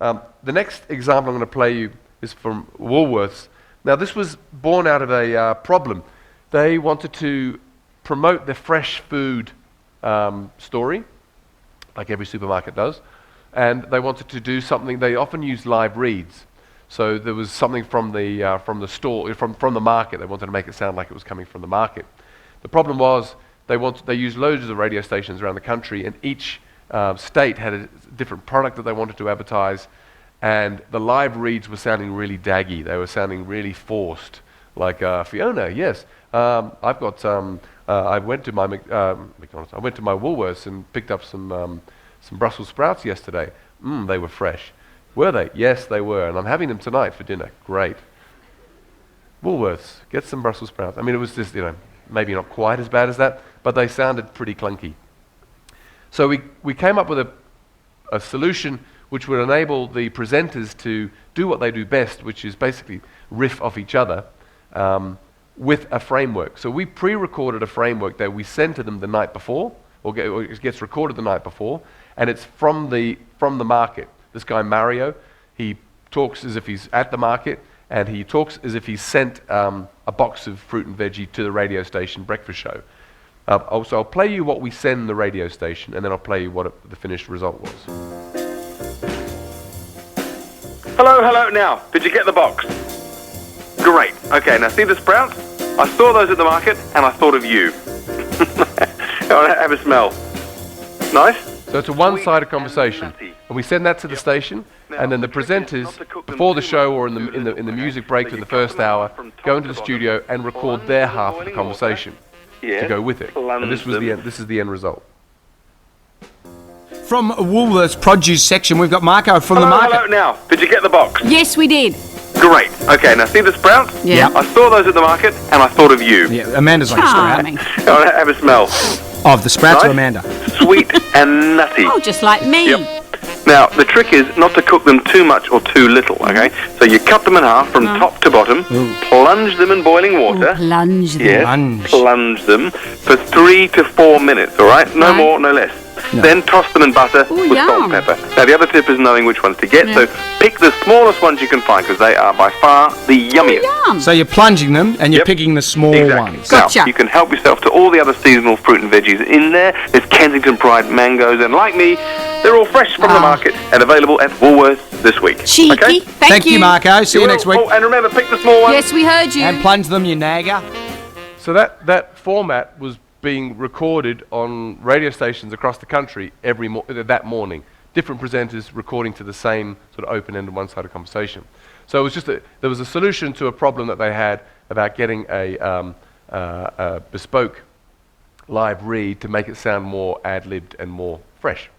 The next example I'm going to play you is from Woolworths. Now, this was born out of a problem. They wanted to promote the fresh food story, like every supermarket does, and they wanted to do something. They often use live reads. So there was something from the store, from the market. They wanted to make it sound like it was coming from the market. The problem was they used loads of radio stations around the country, and each state had a different product that they wanted to advertise, and the live reads were sounding really daggy. They were sounding really forced. Like Fiona, yes, I've got. I went to my McDonald's. I went to my Woolworths and picked up some Brussels sprouts yesterday. They were fresh. Were they? Yes, they were, and I'm having them tonight for dinner. Great. Woolworths, get some Brussels sprouts. I mean, it was just, maybe not quite as bad as that, but they sounded pretty clunky. So we came up with a solution which would enable the presenters to do what they do best, which is basically riff off each other with a framework. So we pre-recorded a framework that we send to them the night before, or it gets recorded the night before, and it's from the market. This guy Mario, he talks as if he's at the market, and he talks as if he's sent a box of fruit and veggie to the radio station breakfast show. Also, I'll play you what we send the radio station, and then I'll play you what the finished result was. Hello, now, did you get the box? Great. Okay, now see the sprouts? I saw those at the market, and I thought of you. Have a smell. Nice? So it's a one-sided conversation, and we send that to the station, and then the presenters, before the show or in the music break in the first hour, go into the studio and record their half of the conversation to go with it. And this is the end result. From Woolworths produce section, we've got Marco from the market. Hello, now, did you get the box? Yes, we did. Great. Okay, now see the sprouts? Yeah. I saw those at the market, and I thought of you. Yeah, Amanda's like a sprout. Charming. Have a smell. Of the sprouts Nice. or Amanda? Sweet and nutty. Oh, just like me. Yep. Now, the trick is not to cook them too much or too little, okay? So you cut them in half from top to bottom, plunge them in boiling water. Oh, plunge them. Yes, plunge them for 3 to 4 minutes, all right? No more, no less. No. Then toss them in butter with salt and pepper. Now, the other tip is knowing which ones to get, so pick the smallest ones you can find, because they are by far the yummiest. Yum. So you're plunging them and you're picking the small ones. Gotcha. Now, you can help yourself to all the other seasonal fruit and veggies in there. There's Kensington Pride mangoes, and like me, they're all fresh from the market and available at Woolworths this week. Cheeky. Okay? Thank you. Marco. See you next week. Oh, and remember, pick the small ones. Yes, we heard you. And plunge them, you nagger. So that format was being recorded on radio stations across the country that morning. Different presenters recording to the same sort of open-ended, one-sided conversation. So it was just there was a solution to a problem that they had about getting a bespoke live read to make it sound more ad-libbed and more fresh.